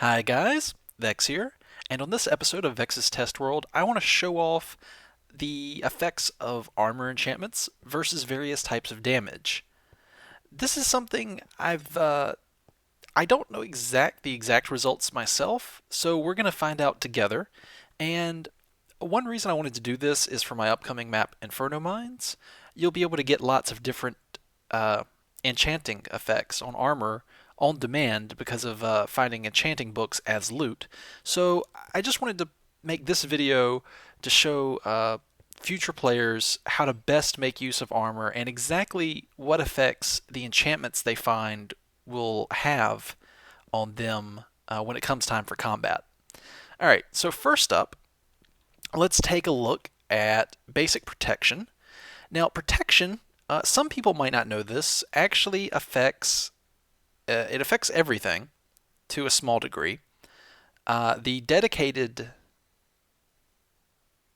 Hi guys, Vex here, and on this episode of Vex's Test World, I want to show off the effects of armor enchantments versus various types of damage. This is something I don't know the exact results myself, so we're going to find out together. And one reason I wanted to do this is for my upcoming map, Inferno Mines. You'll be able to get lots of different uh, enchanting effects on armor on demand because of finding enchanting books as loot. So I just wanted to make this video to show future players how to best make use of armor and exactly what effects the enchantments they find will have on them when it comes time for combat. Alright, so first up, let's take a look at basic protection. Now, protection, some people might not know this, actually affects it affects everything to a small degree. The dedicated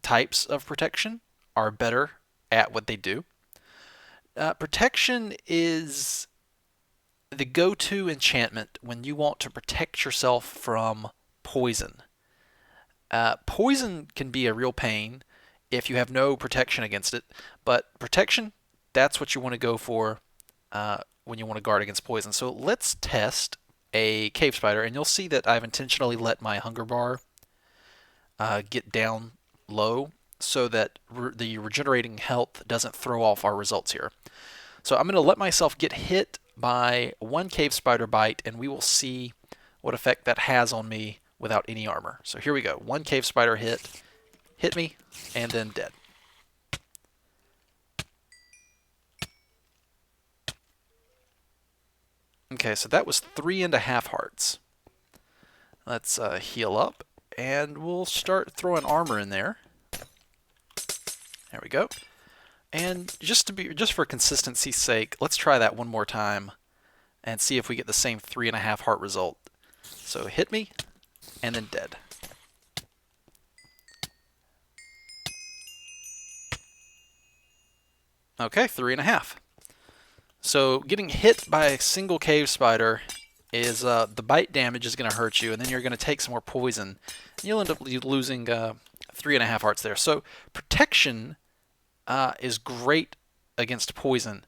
types of protection are better at what they do. Protection is the go-to enchantment when you want to protect yourself from poison. Poison can be a real pain if you have no protection against it, but protection, that's what you want to go for when you want to guard against poison. So let's test a cave spider, and you'll see that I've intentionally let my hunger bar get down low so that the regenerating health doesn't throw off our results here. So I'm going to let myself get hit by one cave spider bite, and we will see what effect that has on me without any armor. So here we go. One cave spider hit me, and then dead. Okay, so that was 3.5 hearts. Let's heal up, and we'll start throwing armor in there. There we go. And just for consistency's sake, let's try that one more time and see if we get the same 3.5 heart result. So hit me, and then dead. Okay, 3.5. So getting hit by a single cave spider is the bite damage is going to hurt you, and then you're going to take some more poison. And you'll end up losing 3.5 hearts there. So protection is great against poison.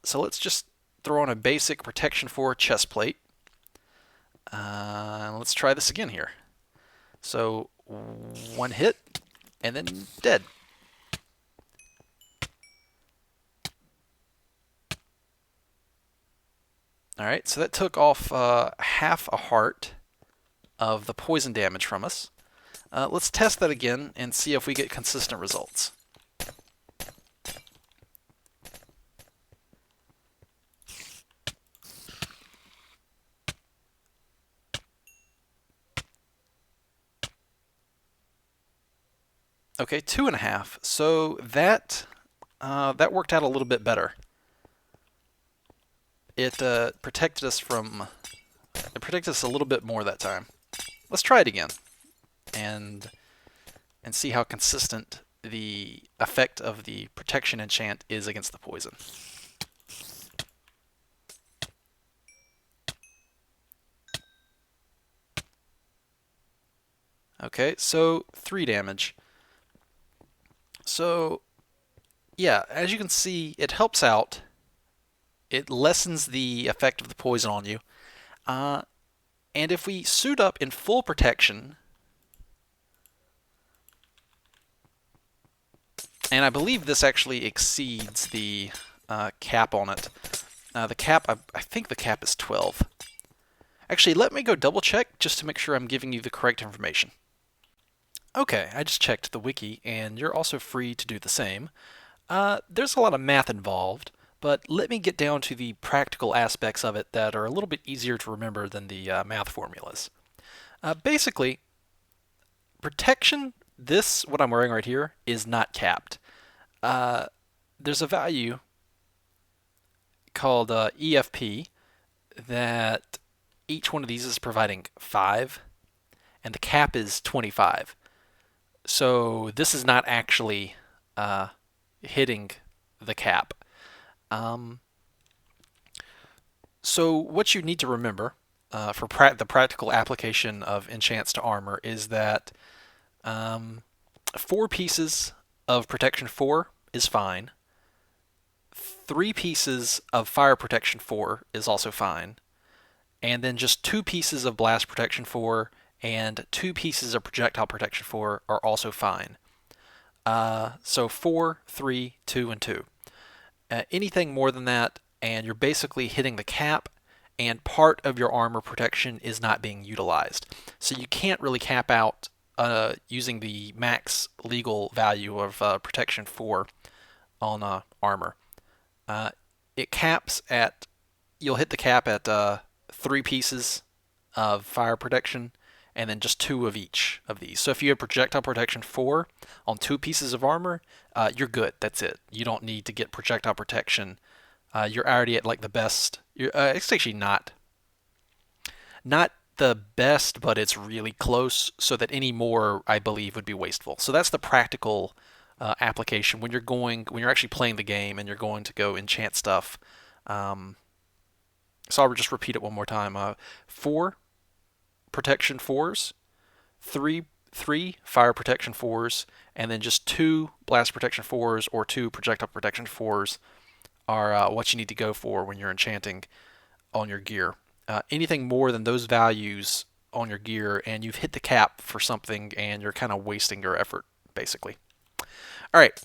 So let's just throw on a basic protection 4 chest plate. Let's try this again here. So one hit, and then dead. Alright, so that took off half a heart of the poison damage from us. Let's test that again and see if we get consistent results. Okay, 2.5. So that worked out a little bit better. It protected us a little bit more that time. Let's try it again, and see how consistent the effect of the protection enchant is against the poison. Okay, so 3 damage. So yeah, as you can see, it helps out. It lessens the effect of the poison on you. And if we suit up in full protection, and I believe this actually exceeds the cap on it. The cap, I think the cap is 12. Actually, let me go double check just to make sure I'm giving you the correct information. Okay, I just checked the wiki, and you're also free to do the same. There's a lot of math involved, but let me get down to the practical aspects of it that are a little bit easier to remember than the math formulas. Basically, protection, what I'm wearing right here, is not capped. There's a value called EFP that each one of these is providing 5, and the cap is 25. So this is not actually hitting the cap. So what you need to remember for the practical application of enchants to armor is that 4 pieces of protection 4 is fine. 3 pieces of fire protection 4 is also fine. And then just 2 pieces of blast protection 4 and 2 pieces of projectile protection 4 are also fine. So 4, 3, 2, and 2. Anything more than that, and you're basically hitting the cap, and part of your armor protection is not being utilized. So you can't really cap out using the max legal value of protection 4 on armor. It caps at, you'll hit the cap at 3 pieces of fire protection, and then just 2 of each of these. So if you have projectile protection 4 on 2 pieces of armor, you're good. That's it. You don't need to get projectile protection. You're already at like the best. It's actually not the best, but it's really close. So that any more, I believe, would be wasteful. So that's the practical application when you're actually playing the game and you're going to go enchant stuff. So I'll just repeat it one more time. 4 protection 4s, 3 fire protection 4s, and then just 2 blast protection 4s or 2 projectile protection 4s are what you need to go for when you're enchanting on your gear. Anything more than those values on your gear, and you've hit the cap for something, and you're kind of wasting your effort, basically. All right.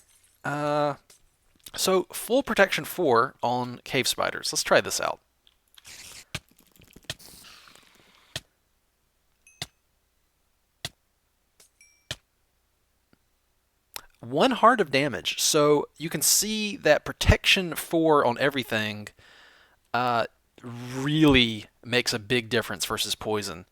So full protection 4 on cave spiders. Let's try this out. 1 heart of damage. So you can see that protection 4 on everything really makes a big difference versus poison.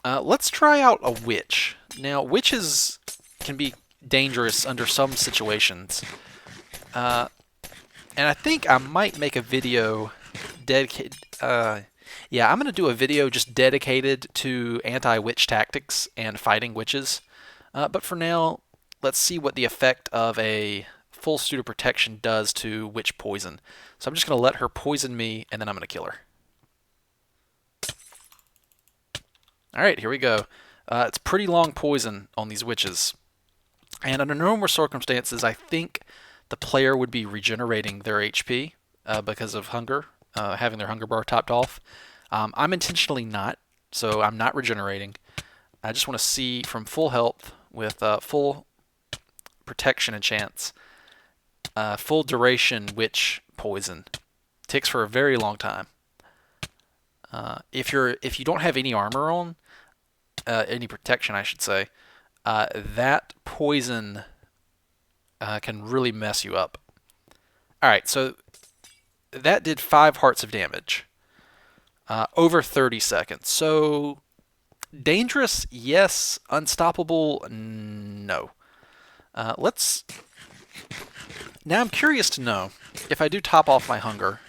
Let's try out a witch. Now, witches can be dangerous under some situations. And I think I might make a video dedicated... yeah, I'm going to do a video just dedicated to anti-witch tactics and fighting witches. But for now, let's see what the effect of a full suit of protection does to witch poison. So I'm just going to let her poison me, and then I'm going to kill her. Alright, here we go. It's pretty long poison on these witches. And under normal circumstances, I think the player would be regenerating their HP because of hunger, having their hunger bar topped off. I'm intentionally not, so I'm not regenerating. I just want to see from full health with full protection and chance, full duration witch poison. Takes for a very long time. If you don't have any armor on, any protection, I should say, that poison can really mess you up. All right, so that did 5 hearts of damage over 30 seconds. So dangerous, yes. Unstoppable, no. Now I'm curious to know if I do top off my hunger,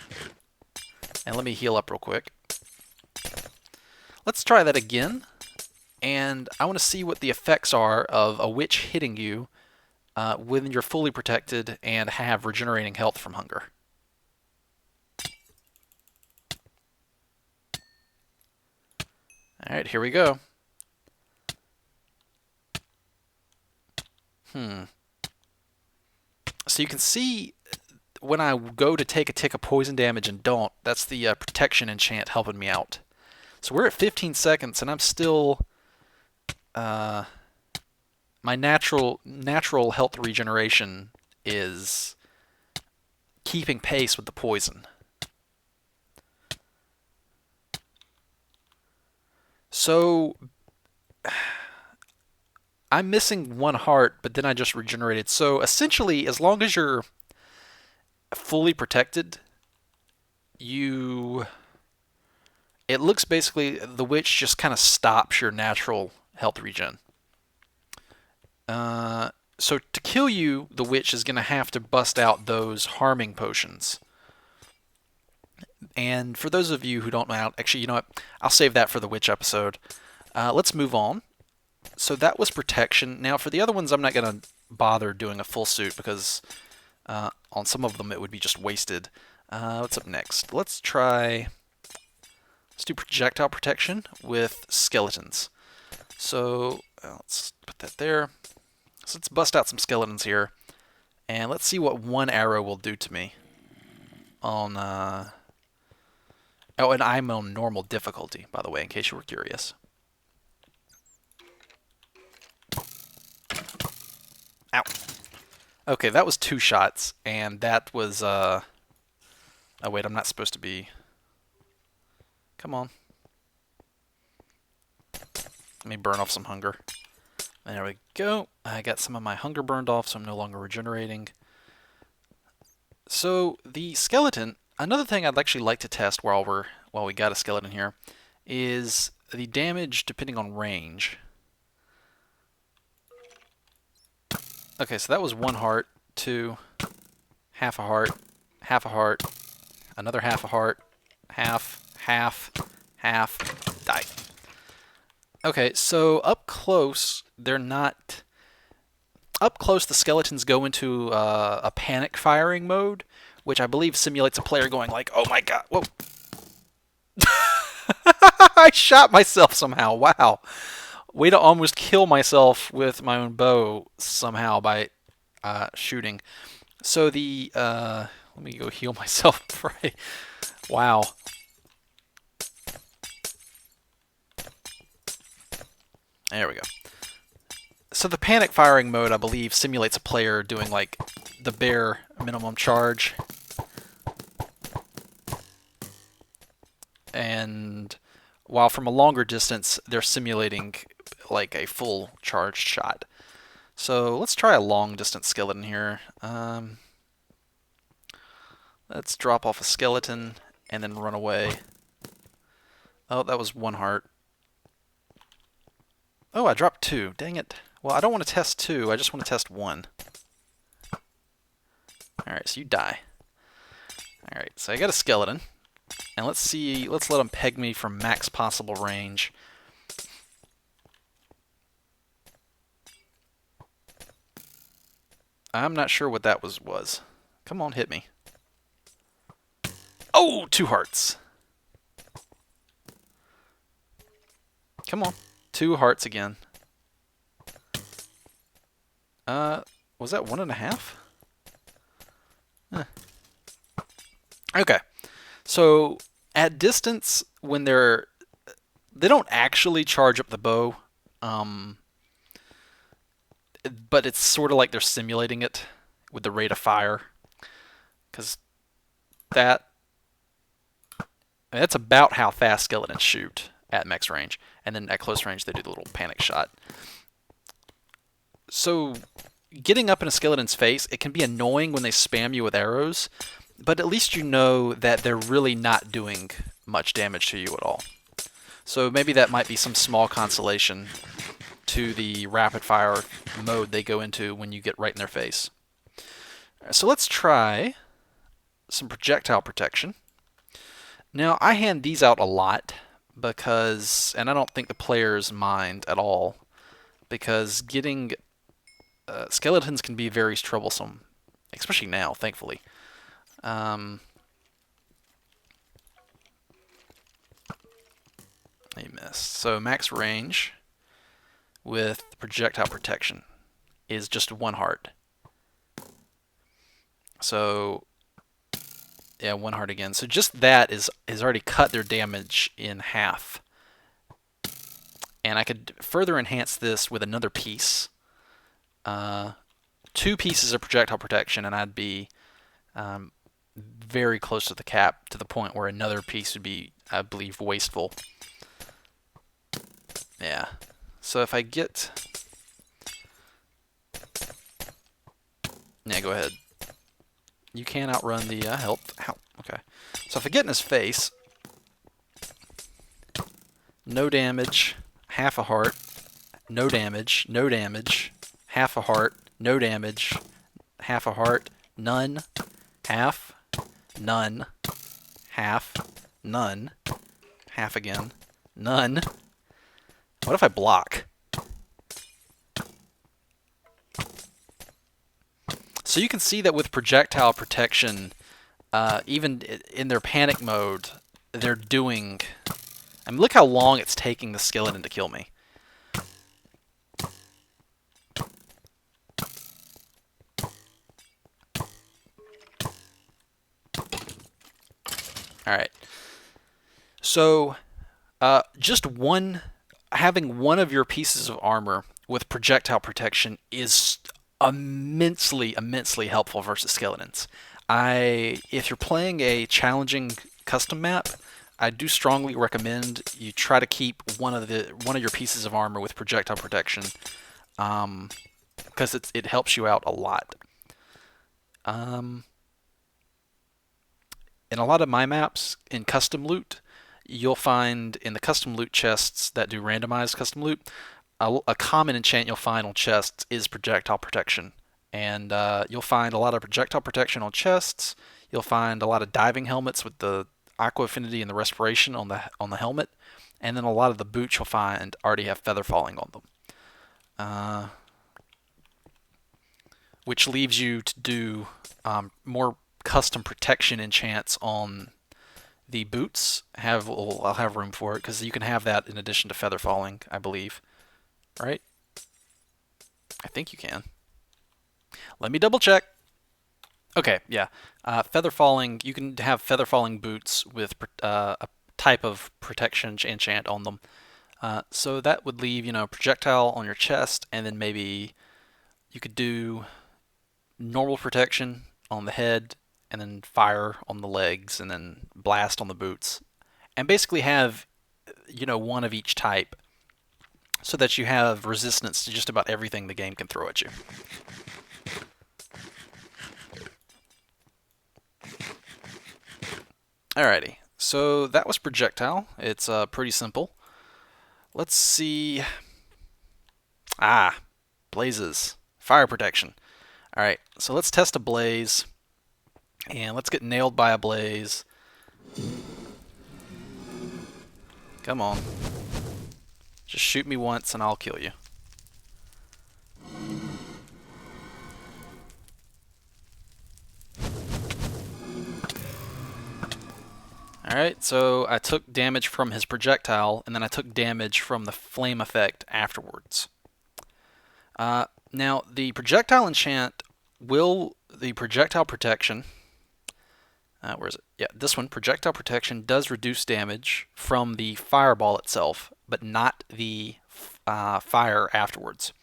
and let me heal up real quick. Let's try that again, and I want to see what the effects are of a witch hitting you when you're fully protected and have regenerating health from hunger. Alright, here we go. So you can see when I go to take a tick of poison damage and don't, that's the protection enchant helping me out. So we're at 15 seconds, and I'm still... my natural health regeneration is keeping pace with the poison. So I'm missing 1 heart, but then I just regenerated. So essentially, as long as you're fully protected, it looks basically the witch just kind of stops your natural health regen. So to kill you, the witch is going to have to bust out those harming potions. And for those of you who don't know, actually, you know what? I'll save that for the witch episode. Let's move on. So that was protection. Now for the other ones, I'm not going to bother doing a full suit because on some of them it would be just wasted. What's up next? Let's try Let's do projectile protection with skeletons. So let's put that there. So let's bust out some skeletons here, and let's see what one arrow will do to me. On oh, and I'm on normal difficulty, by the way, in case you were curious. Ow. Okay, that was 2 shots, and that was oh wait, I'm not supposed to be. Come on. Let me burn off some hunger. There we go. I got some of my hunger burned off, so I'm no longer regenerating. So the skeleton, another thing I'd actually like to test while we got a skeleton here, is the damage depending on range. Okay, so that was 1 heart, 2, half a heart, another half a heart, half, die. Okay, so up close, they're not... Up close, the skeletons go into a panic firing mode, which I believe simulates a player going like, oh my god, whoa. I shot myself somehow, wow. Way to almost kill myself with my own bow somehow by shooting. So the, let me go heal myself. Wow. There we go. So the panic firing mode, I believe, simulates a player doing like the bare minimum charge. And while from a longer distance, they're simulating like a full charged shot. So let's try a long distance skeleton here. Let's drop off a skeleton and then run away. Oh, that was 1 heart. Oh, I dropped 2. Dang it. Well, I don't want to test 2. I just want to test 1. Alright, so you die. Alright, so I got a skeleton. And let's see, let's let him peg me from max possible range. I'm not sure what that was. Come on, hit me. Oh, 2 hearts. Come on. 2 hearts again. Was that 1.5? Okay. So at distance, when they don't actually charge up the bow, but it's sort of like they're simulating it with the rate of fire, because that's about how fast skeletons shoot at max range, and then at close range they do the little panic shot. So getting up in a skeleton's face, it can be annoying when they spam you with arrows, but at least you know that they're really not doing much damage to you at all. So maybe that might be some small consolation to the rapid fire mode they go into when you get right in their face. So let's try some projectile protection. Now I hand these out a lot because, and I don't think the players mind at all, because getting skeletons can be very troublesome, especially now, thankfully. I missed. So max range with projectile protection is just 1 heart. So yeah, 1 heart again. So just that is already cut their damage in half. And I could further enhance this with another piece. 2 pieces of projectile protection, and I'd be very close to the cap, to the point where another piece would be, I believe, wasteful. Yeah. So if I get... Yeah, go ahead. You can outrun the help. Ow. Okay. So if I get in his face, no damage, half a heart, no damage, no damage, half a heart, no damage, half a heart, none, half, none, half, none, half again, none. What if I block? So you can see that with projectile protection, even in their panic mode, they're doing I mean, look how long it's taking the skeleton to kill me. Alright. So, just having one of your pieces of armor with projectile protection is immensely helpful versus skeletons. If you're playing a challenging custom map, I do strongly recommend you try to keep one of your pieces of armor with projectile protection, because it helps you out a lot. In a lot of my maps in custom loot, you'll find in the custom loot chests that do randomized custom loot, a common enchant you'll find on chests is projectile protection. And you'll find a lot of projectile protection on chests. You'll find a lot of diving helmets with the aqua affinity and the respiration on the helmet. And then a lot of the boots you'll find already have feather falling on them. Which leaves you to do more custom protection enchants on the boots. I'll have room for it because you can have that in addition to feather falling, I believe. Right? I think you can. Let me double check. Okay, yeah. Feather falling. You can have feather falling boots with a type of protection enchant on them. So that would leave, projectile on your chest, and then maybe you could do normal protection on the head, and then fire on the legs, and then blast on the boots, and basically have, one of each type, so that you have resistance to just about everything the game can throw at you. Alrighty, so that was projectile. It's pretty simple. Let's see. Blazes. Fire protection. Alright, so let's test a blaze. And let's get nailed by a blaze. Come on. Just shoot me once and I'll kill you. Alright, so I took damage from his projectile, and then I took damage from the flame effect afterwards. Now, the projectile enchant the projectile protection, where is it? Yeah, this one, projectile protection, does reduce damage from the fireball itself, but not the fire afterwards.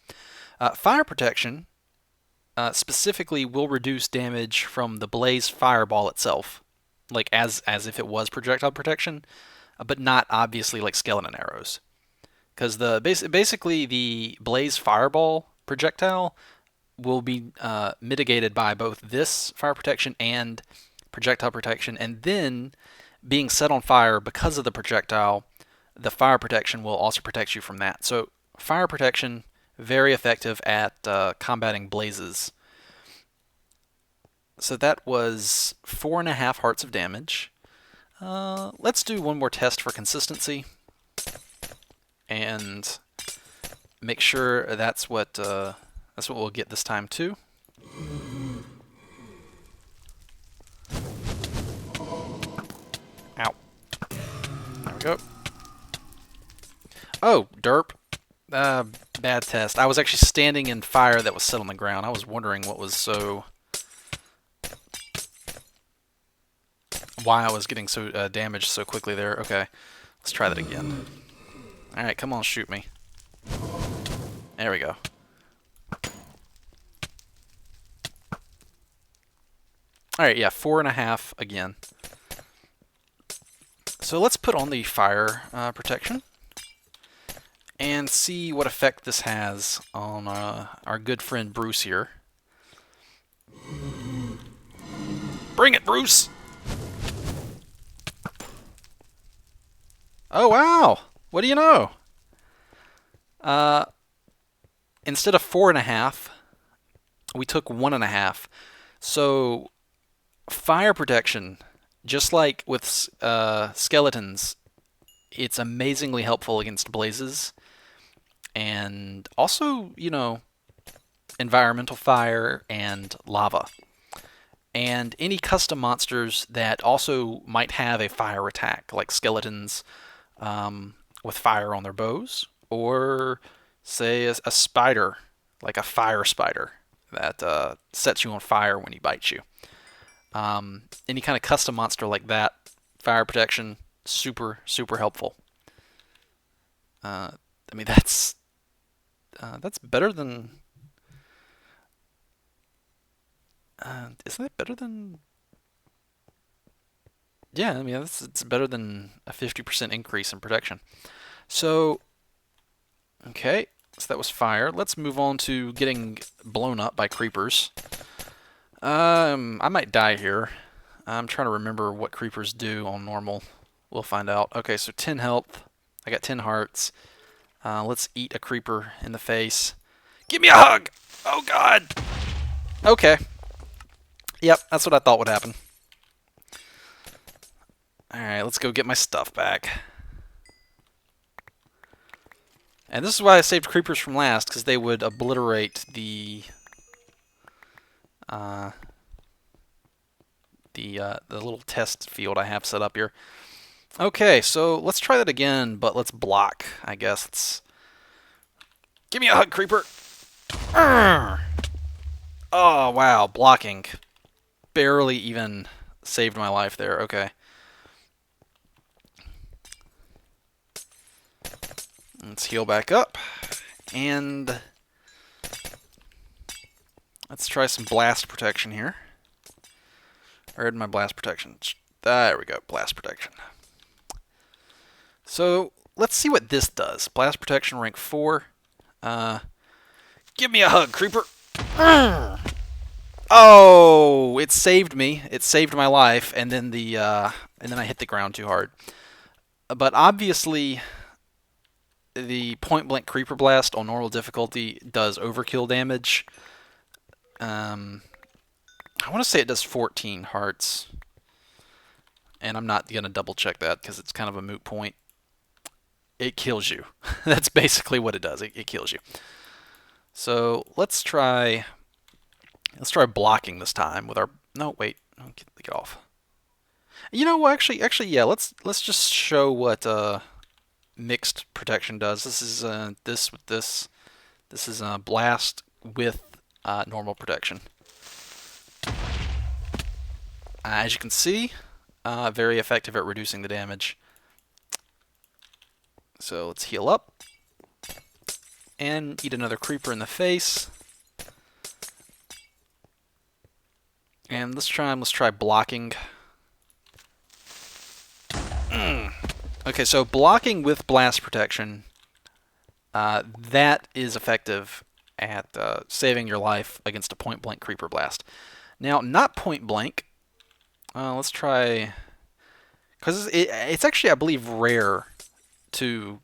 Fire protection specifically will reduce damage from the blaze fireball itself, like as if it was projectile protection, but not obviously like skeleton arrows, because basically the blaze fireball projectile will be mitigated by both this fire protection and projectile protection, and then being set on fire because of the projectile, the fire protection will also protect you from that. So fire protection, very effective at combating blazes. So that was 4.5 hearts of damage. Let's do one more test for consistency, and make sure that's what we'll get this time too. Ow. There we go. Oh, derp. Bad test. I was actually standing in fire that was set on the ground. I was wondering why I was getting so damaged so quickly there. Okay, let's try that again. Alright, come on, shoot me. There we go. Alright, yeah, 4.5 again. So let's put on the fire protection and see what effect this has on our good friend Bruce here. Bring it, Bruce! Oh, wow! What do you know? Instead of 4.5, we took 1.5. So, fire protection, just like with skeletons, it's amazingly helpful against blazes. And also, environmental fire and lava. And any custom monsters that also might have a fire attack, like skeletons, with fire on their bows, or say a spider, like a fire spider that sets you on fire when he bites you. Any kind of custom monster like that, fire protection, super super helpful. I mean that's better than. Isn't that better than? Yeah, I mean it's better than a 50% increase in protection. So okay, so that was fire. Let's move on to getting blown up by creepers. I might die here. I'm trying to remember what creepers do on normal. We'll find out. Okay, so 10 health. I got 10 hearts. Let's eat a creeper in the face. Give me a hug! Oh god! Okay. Yep, that's what I thought would happen. Alright, let's go get my stuff back. And this is why I saved creepers from last, because they would obliterate the little test field I have set up here. Okay, so let's try that again, but let's block, I guess. Give me a hug, creeper! Arrgh! Oh, wow, blocking. Barely even saved my life there. Okay. Let's heal back up. And let's try some blast protection here. Where'd my blast protection? There we go, blast protection. So let's see what this does. Blast protection rank 4. Give me a hug, creeper. Oh, it saved me. It saved my life, and then I hit the ground too hard. But obviously, the point blank creeper blast on normal difficulty does overkill damage. I want to say it does 14 hearts, and I'm not gonna double check that because it's kind of a moot point. It kills you. That's basically what it does. It kills you. So let's try blocking this time with our. No, wait. Get off. You know, actually, yeah. Let's just show what mixed protection does. This is this with this. This is blast with normal protection. As you can see, very effective at reducing the damage. So let's heal up and eat another creeper in the face. And this time, let's try blocking. Okay, so blocking with blast protection, that is effective at saving your life against a point-blank creeper blast. Now, not point-blank. Let's try, because it's actually, I believe, rare to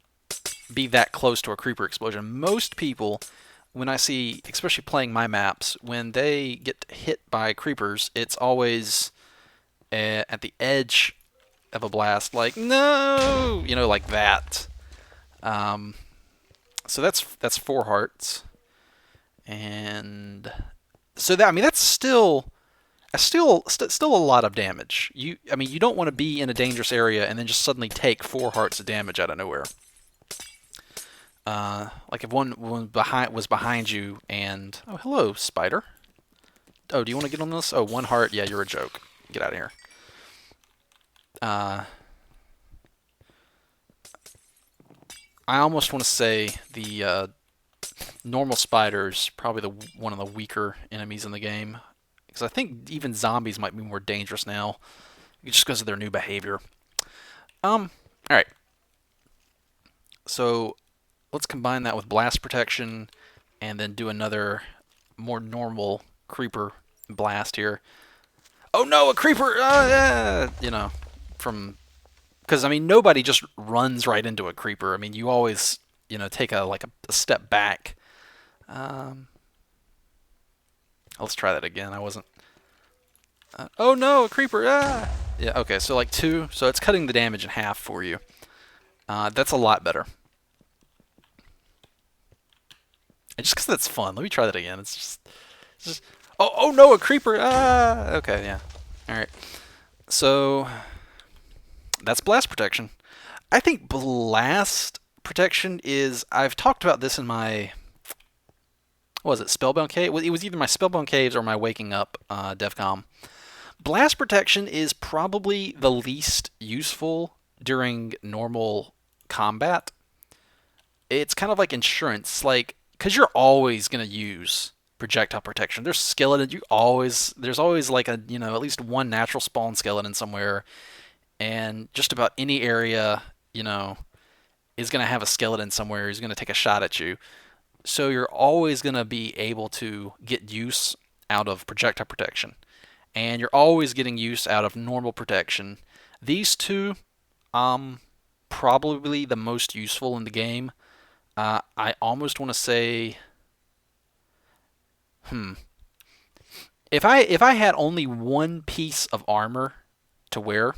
be that close to a creeper explosion. Most people, when I see, especially playing my maps, when they get hit by creepers, it's always at the edge of a blast, like, no, you know, like that. So that's 4 hearts, and so that, I mean, that's still a lot of damage. I mean, you don't want to be in a dangerous area and then just suddenly take 4 hearts of damage out of nowhere. Like if one was behind you and, oh, hello, spider. Oh, do you want to get on this? Oh, 1 heart. Yeah, you're a joke. Get out of here. I almost want to say the normal spider's probably one of the weaker enemies in the game, because I think even zombies might be more dangerous now, just because of their new behavior. All right. So let's combine that with blast protection, and then do another more normal creeper blast here. Oh no, a creeper! Yeah! You know, because I mean, nobody just runs right into a creeper. I mean, you always, you know, take a step back. Let's try that again. I wasn't. Oh no, a creeper! Ah! Yeah. Okay, so like 2. So it's cutting the damage in half for you. That's a lot better. And just because that's fun, let me try that again. It's just. Oh no, a creeper! Ah! Okay, yeah. All right. So that's blast protection. I think blast protection is. I've talked about this in my. What was it? Spellbound Cave? It was either my Spellbound Caves or my Waking Up DevCom. Blast protection is probably the least useful during normal combat. It's kind of like insurance, like because you're always gonna use projectile protection. There's skeleton. There's always like a at least one natural spawn skeleton somewhere, and just about any area is gonna have a skeleton somewhere. Who's gonna take a shot at you. So you're always gonna be able to get use out of projectile protection, and you're always getting use out of normal protection. These two, probably the most useful in the game. I almost want to say, if I had only one piece of armor to wear,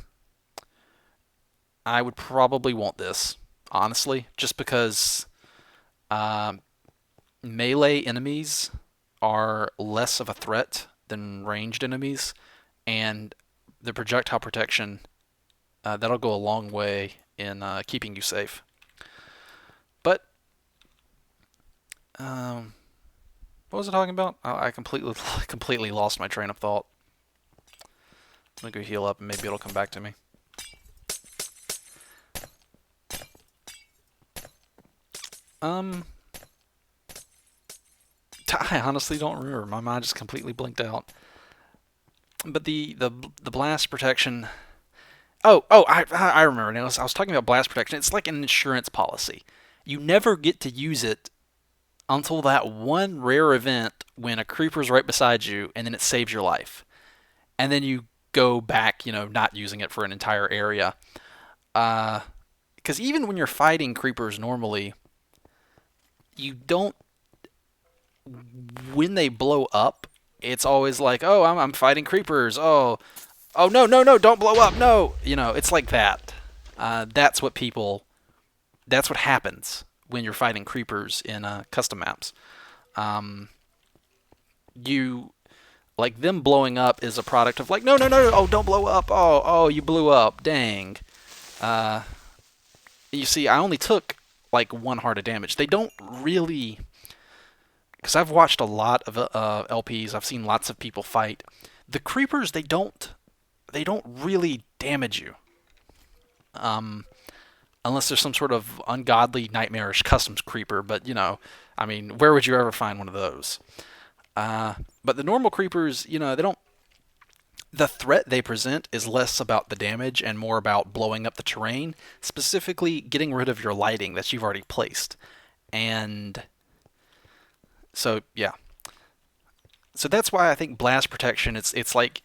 I would probably want this, honestly, just because melee enemies are less of a threat than ranged enemies, and the projectile protection that'll go a long way in keeping you safe. But what was I talking about? I completely lost my train of thought. I'm gonna go heal up and maybe it'll come back to me. I honestly don't remember. My mind just completely blinked out. But the blast protection. I remember now. I was talking about blast protection. It's like an insurance policy. You never get to use it until that one rare event when a creeper's right beside you, and then it saves your life, and then you go back, not using it for an entire area. Because even when you're fighting creepers normally, you don't. When they blow up, it's always like, oh, I'm fighting creepers. Oh, no, don't blow up. No, it's like that. That's what people. That's what happens when you're fighting creepers in custom maps. You like them blowing up is a product of like, no, oh, don't blow up. Oh, you blew up. Dang. You see, I only took like one heart of damage. They don't really. Because I've watched a lot of LPs, I've seen lots of people fight. The creepers, they don't really damage you, unless there's some sort of ungodly, nightmarish customs creeper. But I mean, where would you ever find one of those? But the normal creepers, they don't. The threat they present is less about the damage and more about blowing up the terrain, specifically getting rid of your lighting that you've already placed, and. So yeah, so that's why I think blast protection. It's like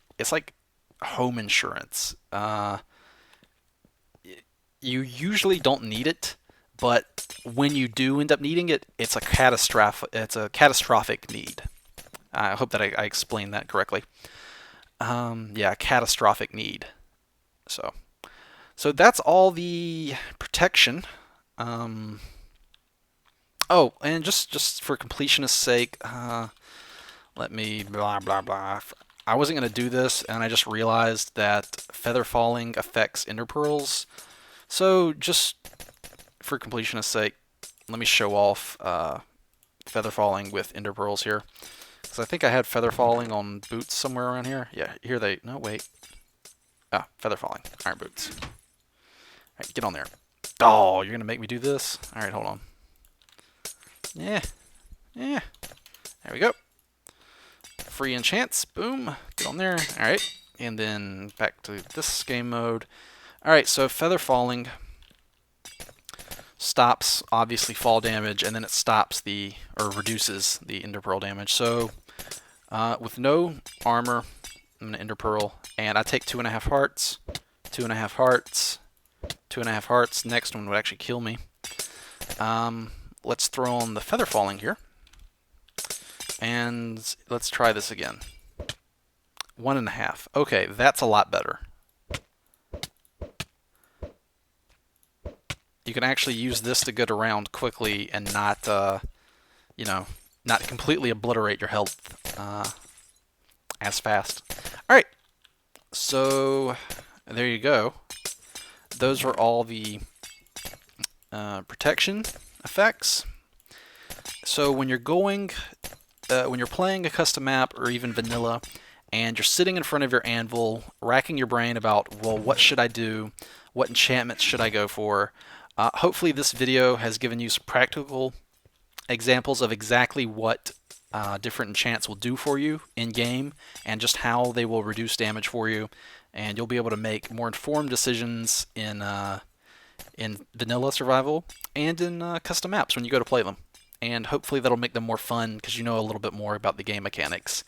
home insurance. You usually don't need it, but when you do end up needing it, it's a catastrophic need. I hope that I explained that correctly. Yeah, catastrophic need. So that's all the protection. Oh, and just for completionist's sake, let me blah blah blah. I wasn't gonna do this, and I just realized that feather falling affects ender pearls. So just for completionist's sake, let me show off feather falling with ender pearls here, because I think I had feather falling on boots somewhere around here. Yeah, here they. No, wait. Ah, feather falling, iron boots. All right, get on there. Oh, you're gonna make me do this? All right, hold on. Yeah. There we go. Free enchants. Boom. Get on there. Alright. And then back to this game mode. Alright, so feather falling stops, obviously, fall damage, and then it stops or reduces the ender pearl damage. So, with no armor, I'm going to ender pearl, and I take 2.5 hearts, 2.5 hearts, 2.5 hearts. Next one would actually kill me. Let's throw on the feather falling here. And let's try this again. 1.5. Okay, that's a lot better. You can actually use this to get around quickly and not, not completely obliterate your health as fast. Alright, so there you go. Those are all the protection effects. So when you're playing a custom map or even vanilla, and you're sitting in front of your anvil, racking your brain about, well, what should I do? What enchantments should I go for? Hopefully this video has given you some practical examples of exactly what different enchants will do for you in game, and just how they will reduce damage for you, and you'll be able to make more informed decisions in vanilla survival and in custom maps when you go to play them. And hopefully that'll make them more fun because you know a little bit more about the game mechanics.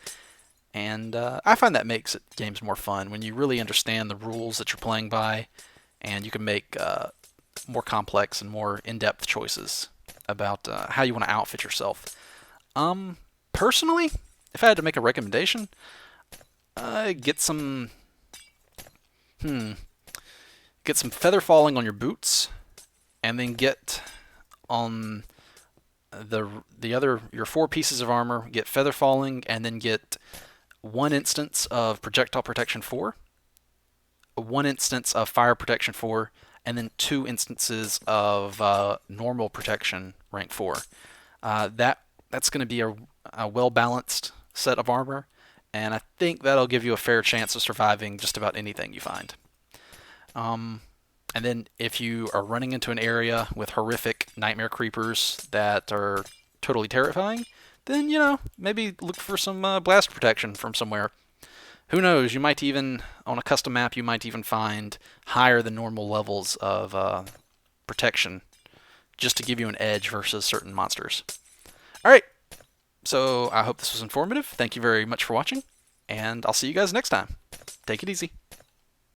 And I find that makes games more fun when you really understand the rules that you're playing by, and you can make more complex and more in-depth choices about how you want to outfit yourself. Personally, if I had to make a recommendation, get some feather falling on your boots, and then get on your 4 pieces of armor, get feather falling, and then get 1 instance of projectile protection 4, 1 instance of fire protection 4, and then 2 instances of normal protection rank 4. That's going to be a well-balanced set of armor, and I think that'll give you a fair chance of surviving just about anything you find. And then if you are running into an area with horrific nightmare creepers that are totally terrifying, then, maybe look for some blast protection from somewhere. Who knows, you might even, on a custom map, you might even find higher than normal levels of protection, just to give you an edge versus certain monsters. Alright, so I hope this was informative. Thank you very much for watching, and I'll see you guys next time. Take it easy.